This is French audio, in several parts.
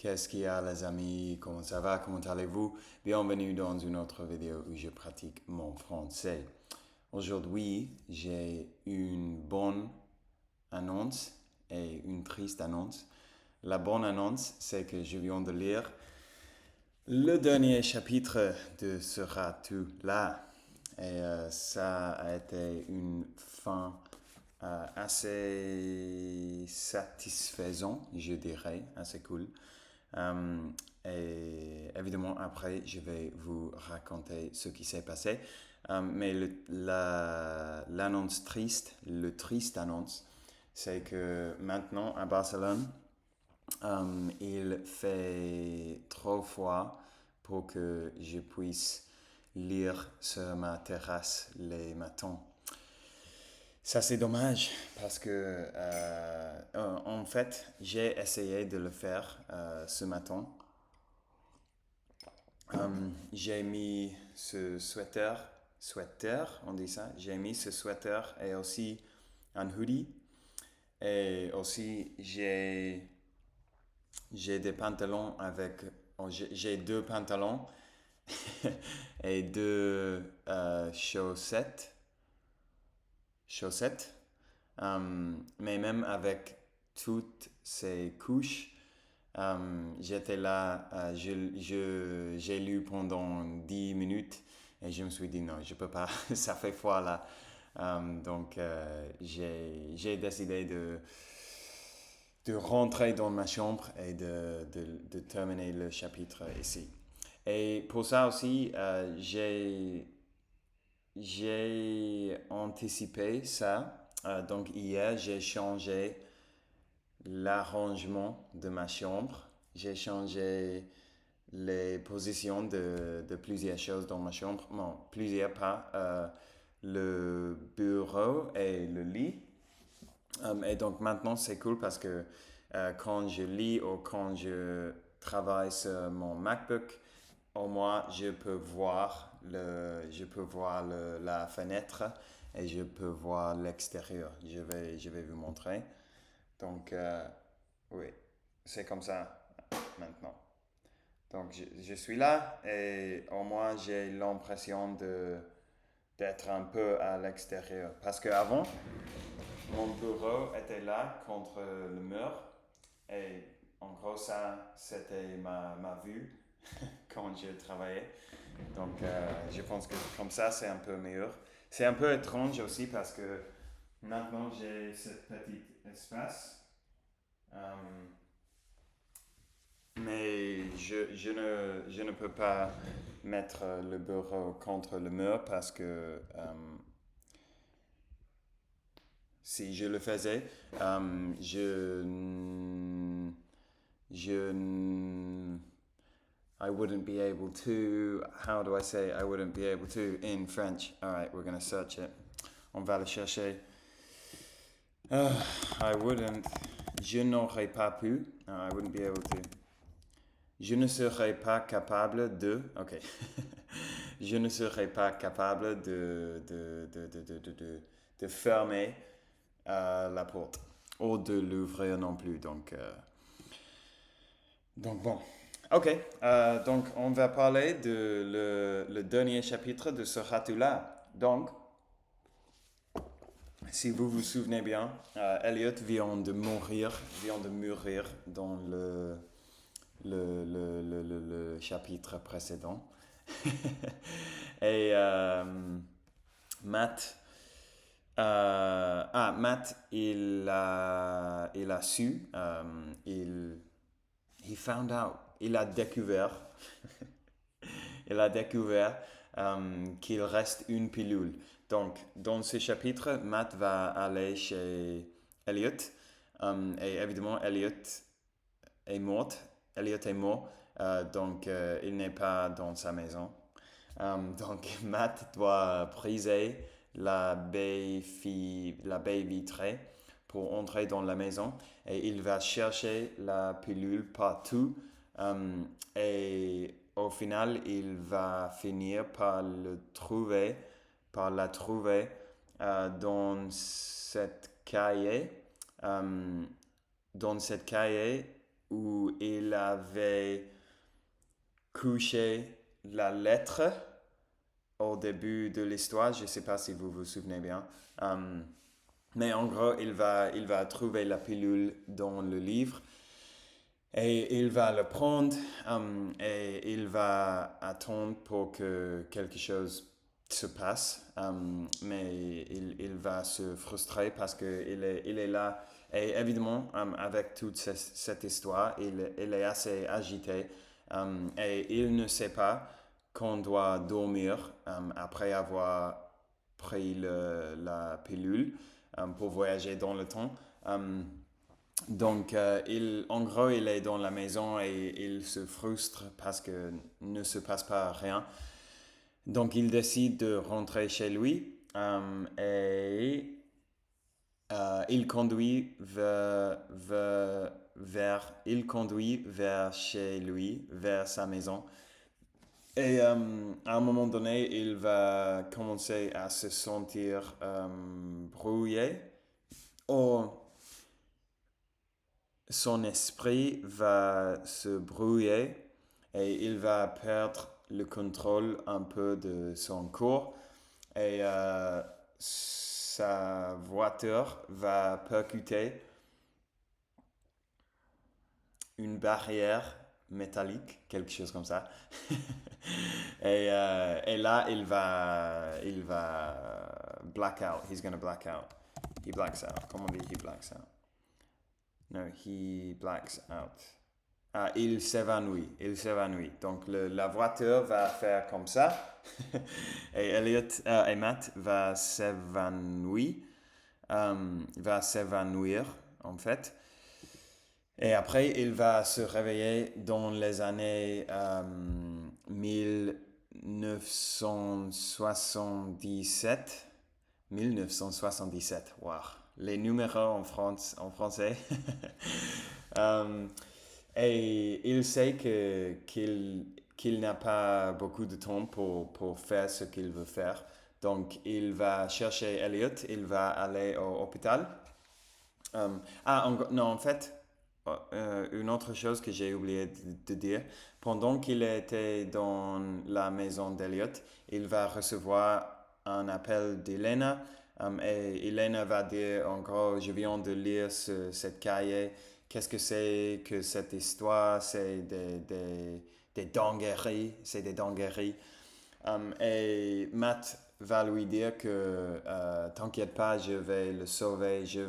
Qu'est-ce qu'il y a les amis? Comment ça va? Comment allez-vous? Bienvenue dans une autre vidéo où je pratique mon français. Aujourd'hui, j'ai une bonne annonce et une triste annonce. La bonne annonce, c'est que je viens de lire le dernier chapitre de Seras-tu là? Et ça a été une fin assez satisfaisant, je dirais, assez cool. Et évidemment, après, je vais vous raconter ce qui s'est passé. Mais l'annonce triste, le triste annonce, c'est que maintenant à Barcelone, il fait trop froid pour que je puisse lire sur ma terrasse les matins. Ça, c'est dommage parce que, en fait, j'ai essayé de le faire ce matin. J'ai mis ce sweater, on dit ça. J'ai mis ce sweater et aussi un hoodie. Et aussi, j'ai des pantalons avec, j'ai deux pantalons et deux chaussettes. Mais même avec toutes ces couches, j'étais là, j'ai lu pendant 10 minutes et je me suis dit non, je peux pas, ça fait froid là. Donc j'ai décidé de rentrer dans ma chambre et de terminer le chapitre ici. Et pour ça aussi, j'ai anticipé ça. Donc hier, j'ai changé l'arrangement de ma chambre. J'ai changé les positions de plusieurs choses dans ma chambre. Bon, plusieurs pas. Le bureau et le lit. Et donc maintenant, c'est cool parce que quand je lis ou quand je travaille sur mon MacBook, au moins je peux voir la fenêtre et je peux voir l'extérieur. Je vais vous montrer. Donc, oui, c'est comme ça maintenant. Donc, je suis là et au moins j'ai l'impression d'être un peu à l'extérieur. Parce qu'avant, mon bureau était là contre le mur et en gros, ça, c'était ma vue quand je travaillais. Donc, je pense que comme ça, c'est un peu meilleur. C'est un peu étrange aussi parce que maintenant, j'ai ce petit espace. Euh, mais je ne peux pas mettre le bureau contre le mur parce que si je le faisais, je, I wouldn't be able to, how do I say I wouldn't be able to in French? All right, we're going to search it. On va le chercher. I wouldn't, je n'aurais pas pu, I wouldn't be able to. Je ne serais pas capable de. Ok. Je ne serais pas capable de fermer la porte ou de l'ouvrir non plus. Donc bon. Ok. Donc on va parler de le dernier chapitre de ce ratou-là. Donc, si vous vous souvenez bien, Elliot vient de mourir dans le chapitre précédent. Et Matt, Matt, il a su, he found out, il a découvert, il a découvert qu'il reste une pilule. Donc, dans ce chapitre, Matt va aller chez Elliot, et évidemment, est morte. Elliot est mort, donc il n'est pas dans sa maison. Donc Matt doit briser la baie vitrée pour entrer dans la maison et il va chercher la pilule partout et au final il va finir par la trouver dans cette cahier, dans cette cahier où il il avait couché la lettre au début de l'histoire. Je ne sais pas si vous vous souvenez bien. Mais en gros, il va trouver la pilule dans le livre et il va le prendre et il va attendre pour que quelque chose se passe. Mais il va se frustrer parce qu'il est là. Et évidemment, avec toute cette histoire, il est assez agité et il ne sait pas qu'on doit dormir après avoir pris la pilule pour voyager dans le temps. Donc, en gros, il est dans la maison et il se frustre parce que ne se passe pas rien. Donc, il décide de rentrer chez lui et il conduit vers chez lui, vers sa maison. Et à un moment donné, il va commencer à se sentir brouillé. Ou son esprit va se brouiller et il va perdre le contrôle un peu de son corps. Et sa voiture va percuter une barrière métallique, quelque chose comme ça. Et là, il va black out. He's gonna black out. He blacks out. Comment on dit he blacks out? No, he blacks out. Ah, il s'évanouit. Il s'évanouit. Donc, la voiture va faire comme ça. Et et Matt va s'évanouir, en fait. Et après, il va se réveiller dans les années 1977. 1977, wow. Les numéros en français. Euh, et il sait qu'il n'a pas beaucoup de temps pour faire ce qu'il veut faire. Donc, il va chercher Elliot, il va aller au hôpital. Non, en fait, une autre chose que j'ai oublié de dire, pendant qu'il était dans la maison d'Elliot, il va recevoir un appel d'Elena. Et Elena va dire, en gros, je viens de lire cette cahier. Qu'est-ce que c'est que cette histoire? C'est des dingueries. C'est des dingueries. Et Matt va lui dire que t'inquiète pas, je vais le sauver, je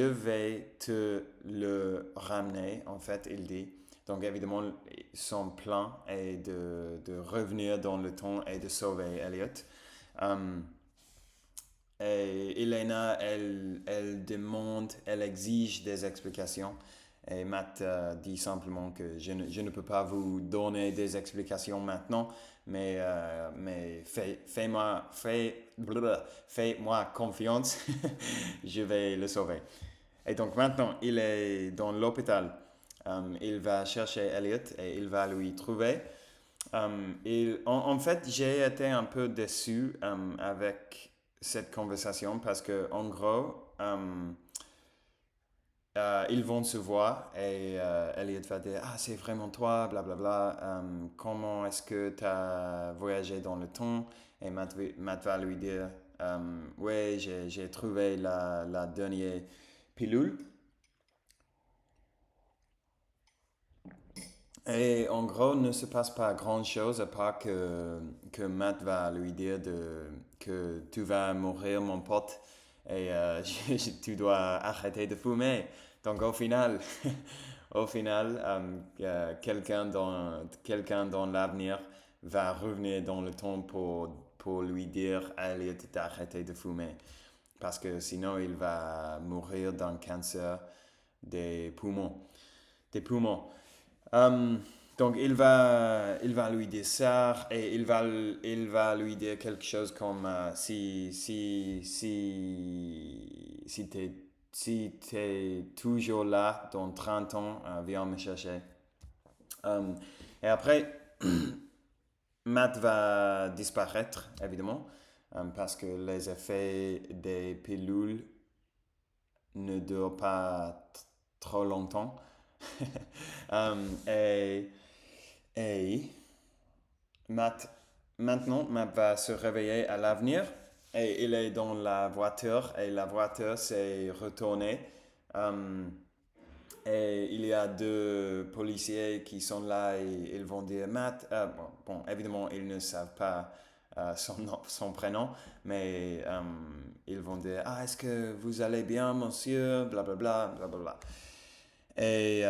vais te le ramener, en fait, il dit. Donc évidemment, son plan est de revenir dans le temps et de sauver Elliot. Et Elena, elle demande, elle exige des explications. Et Matt dit simplement que je ne peux pas vous donner des explications maintenant, mais fais-moi confiance, je vais le sauver. Et donc maintenant, il est dans l'hôpital. Il va chercher Elliot et il va lui trouver. En fait, j'ai été un peu déçu avec cette conversation parce que en gros, ils vont se voir et Elliot va dire ah c'est vraiment toi blablabla comment est-ce que tu as voyagé dans le temps et Matt va lui dire ouais j'ai trouvé la dernière pilule et en gros ne se passe pas grand chose à part que Matt va lui dire que tu vas mourir mon pote et tu dois arrêter de fumer. Donc au final, au final, quelqu'un dans l'avenir va revenir dans le temps pour lui dire à Elliot d'arrêter de fumer. Parce que sinon, il va mourir d'un cancer des poumons. Des poumons. Euh, donc il va lui dire ça et il va lui dire quelque chose comme si t'es toujours là dans 30 ans, viens me chercher. Euh, et après, Matt va disparaître, évidemment, parce que les effets des pilules ne durent pas trop longtemps. Et, et maintenant, Matt va se réveiller à l'avenir et il est dans la voiture et la voiture s'est retournée. Euh, et il y a deux policiers qui sont là et ils vont dire Matt. Évidemment, ils ne savent pas son prénom, mais ils vont dire ah, est-ce que vous allez bien, monsieur? Blablabla, blablabla. Et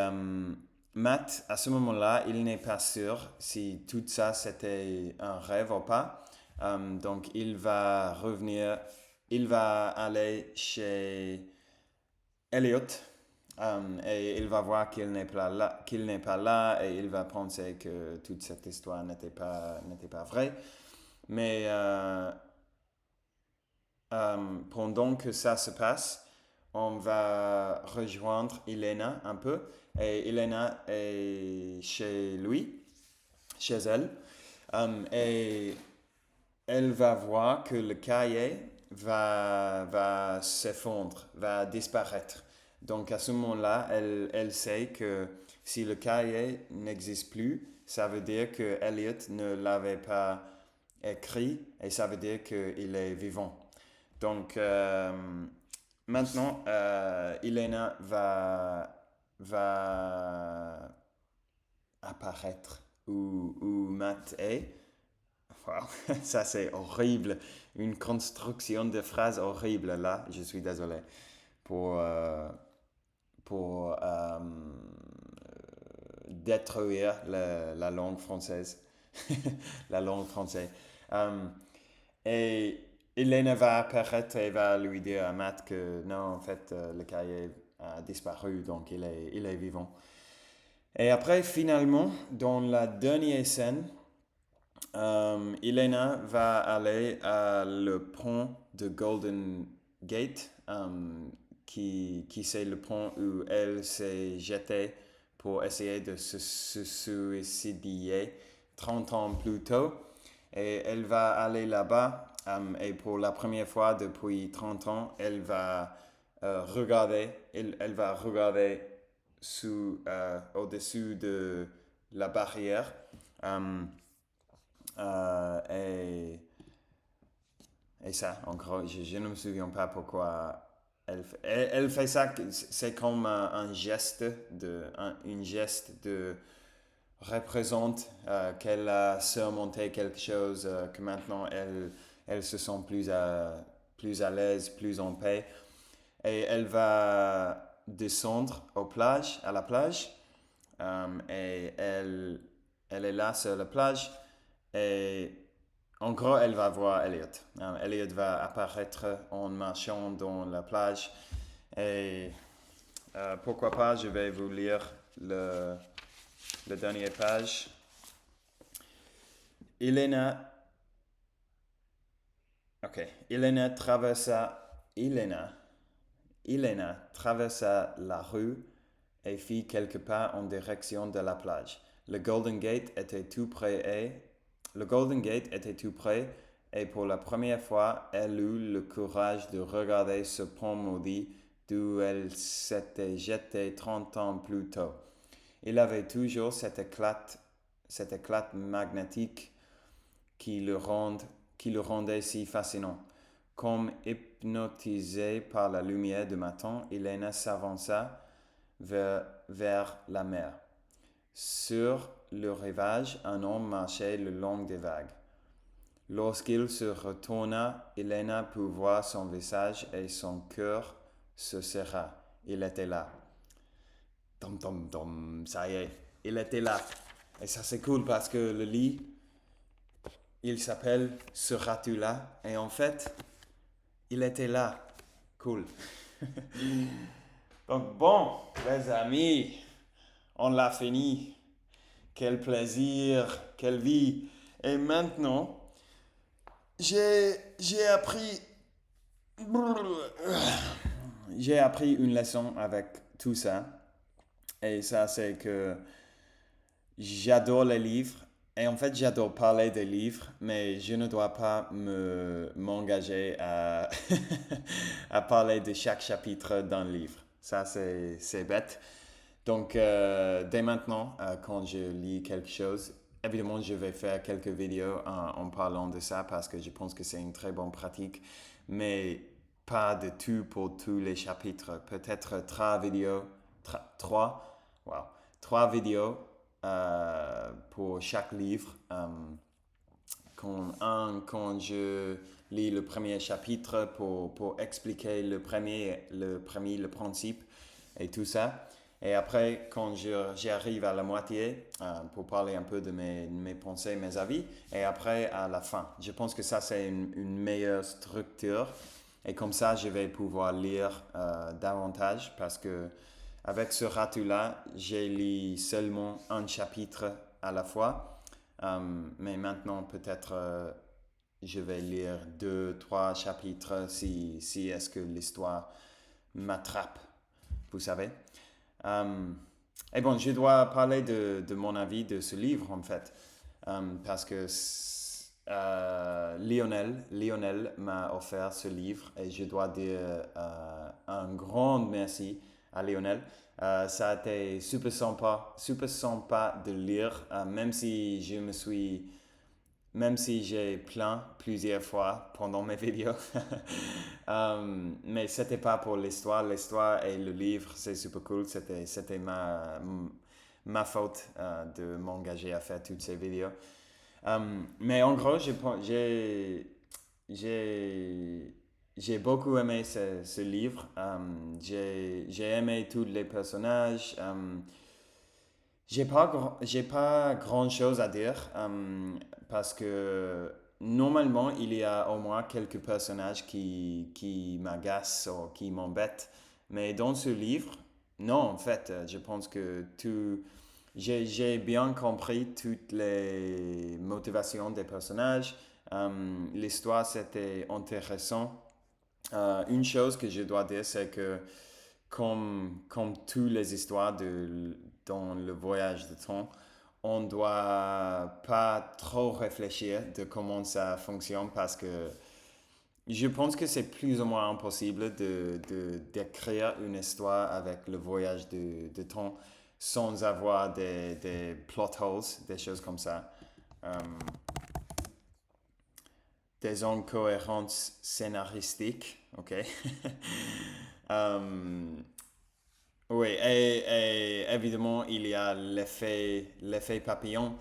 Matt, à ce moment-là, il n'est pas sûr si tout ça c'était un rêve ou pas. Donc, il va revenir, il va aller chez Elliot et il va voir qu'il n'est pas là et il va penser que toute cette histoire n'était pas vraie. Mais pendant que ça se passe, on va rejoindre Elena un peu. Et Elena est chez lui, chez elle. Et elle va voir que le cahier va s'effondrer, va disparaître. Donc à ce moment-là, elle sait que si le cahier n'existe plus, ça veut dire que Elliot ne l'avait pas écrit et ça veut dire qu'il est vivant. Donc maintenant, Elena va apparaître où Matt est. Wow, ça c'est horrible. Une construction de phrase horrible là. Je suis désolé pour, pour détruire la langue française. La langue française. Euh, et Elena va apparaître et va lui dire à Matt que non, en fait, le cahier a disparu, donc il est vivant. Et après, finalement, dans la dernière scène, Elena va aller à le pont de Golden Gate, qui c'est le pont où elle s'est jetée pour essayer de se suicider 30 ans plus tôt. Et elle va aller là-bas et pour la première fois depuis 30 ans, elle va regarder au-dessus de la barrière. Euh, euh, et, et ça, en gros, je ne me souviens pas pourquoi elle fait ça. C'est comme un geste une geste de représente qu'elle a surmonté quelque chose, que maintenant elle se sent plus à l'aise, plus en paix. Et elle va descendre à la plage, et elle est là sur la plage. Et en gros, elle va voir Elliot. Elliot va apparaître en marchant dans la plage. Et pourquoi pas, je vais vous lire la dernière page. Elena, ok. Elena traversa la rue et fit quelques pas en direction de la plage. Le Golden Gate était tout près et pour la première fois, elle eut le courage de regarder ce pont maudit d'où elle s'était jetée 30 ans plus tôt. Il avait toujours cet éclat magnétique qui le rendait si fascinant. Comme hypnotisée par la lumière du matin, Elena s'avança vers la mer. Sur le rivage, un homme marchait le long des vagues. Lorsqu'il se retourna, Elena put voir son visage et son cœur se serra. Il était là. Tom, tom, tom, ça y est, il était là. Et ça c'est cool parce que le lit, il s'appelle Seras-tu là? Et en fait, il était là. Cool. Donc bon, les amis, on l'a fini. Quel plaisir, quelle vie. Et maintenant, j'ai appris j'ai appris une leçon avec tout ça. Et ça, c'est que j'adore les livres. Et en fait, j'adore parler des livres, mais je ne dois pas m'engager à parler de chaque chapitre d'un livre. Ça, c'est bête. Donc, dès maintenant, quand je lis quelque chose, évidemment, je vais faire quelques vidéos en parlant de ça parce que je pense que c'est une très bonne pratique, mais pas de tout pour tous les chapitres. Peut-être trois, wow, trois vidéos pour chaque livre. Quand je lis le premier chapitre pour expliquer le principe et tout ça. Et après, quand j'arrive à la moitié, pour parler un peu de mes pensées, mes avis, et après à la fin. Je pense que ça, c'est une meilleure structure. Et comme ça, je vais pouvoir lire davantage parce que avec ce ratu-là, j'ai lu seulement un chapitre à la fois. Mais maintenant, peut-être je vais lire deux, trois chapitres si est-ce que l'histoire m'attrape, vous savez. Et bon, je dois parler de mon avis de ce livre, en fait, parce que Lionel m'a offert ce livre et je dois dire un grand merci à Lionel. Ça a été super sympa de lire, même si j'ai plaint plusieurs fois pendant mes vidéos. Mais c'était pas pour l'histoire. L'histoire et le livre, c'est super cool. C'était ma faute de m'engager à faire toutes ces vidéos. Mais en gros, j'ai, j'ai beaucoup aimé ce livre. J'ai aimé tous les personnages. J'ai pas grand chose à dire parce que normalement il y a au moins quelques personnages qui m'agacent ou qui m'embêtent. Mais dans ce livre, non, en fait, je pense que j'ai bien compris toutes les motivations des personnages. L'histoire, c'était intéressant. Une chose que je dois dire, c'est que comme toutes les histoires dans le voyage de temps, on ne doit pas trop réfléchir de comment ça fonctionne parce que je pense que c'est plus ou moins impossible d'écrire une histoire avec le voyage de temps sans avoir des plot holes, des choses comme ça. Euh, des incohérences scénaristiques, ok? Euh, Oui, et évidemment, il y a l'effet papillon.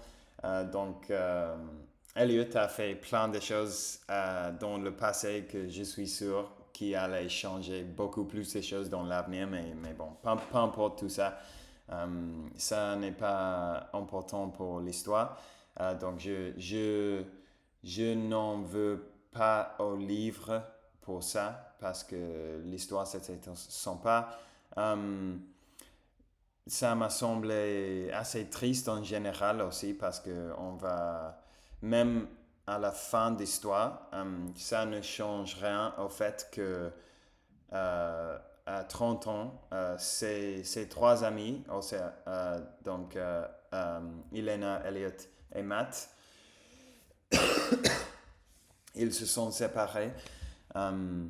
Elliot a fait plein de choses dans le passé que je suis sûr qui allait changer beaucoup plus de choses dans l'avenir, mais bon, peu importe tout ça. Ça n'est pas important pour l'histoire. Donc, je n'en veux pas au livre pour ça, parce que l'histoire, c'était sympa. Euh, Ça m'a semblé assez triste en général aussi parce que on va, même à la fin d'histoire, ça ne change rien au fait que à 30 ans, ces trois amis, Elena, Elliot et Matt, ils se sont séparés. Euh,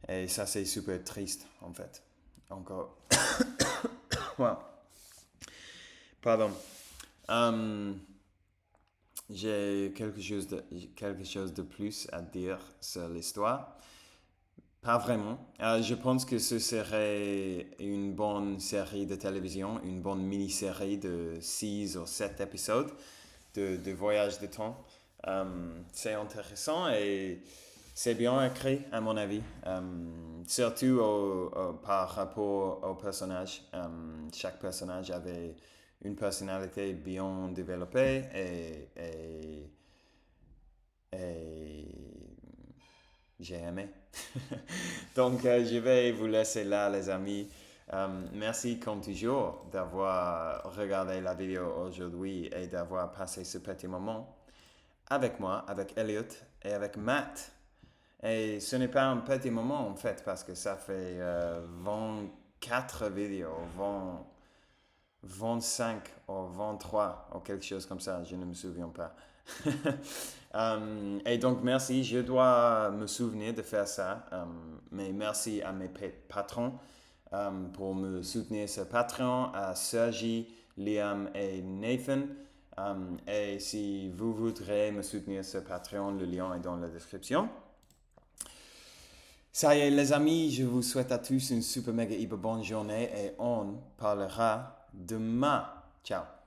et ça, c'est super triste en fait. Encore. Ouais. Pardon. Euh, j'ai quelque chose de plus à dire sur l'histoire. Pas vraiment. Je pense que ce serait une bonne série de télévision, une bonne mini-série de 6 ou 7 épisodes de voyage de temps. C'est intéressant et c'est bien écrit, à mon avis. Surtout par rapport aux personnages. Chaque personnage avait une personnalité bien développée et j'ai aimé. Donc, je vais vous laisser là, les amis. Merci comme toujours d'avoir regardé la vidéo aujourd'hui et d'avoir passé ce petit moment avec moi, avec Elliot et avec Matt. Et ce n'est pas un petit moment en fait parce que ça fait 24 vidéos, 25 ou 23 ou quelque chose comme ça, je ne me souviens pas. Et donc merci, je dois me souvenir de faire ça, mais merci à mes patrons pour me soutenir sur Patreon à Sergi, Liam et Nathan. Et si vous voudrez me soutenir sur Patreon, le lien est dans la description. Ça y est les amis, je vous souhaite à tous une super méga hyper bonne journée et on parlera demain. Ciao.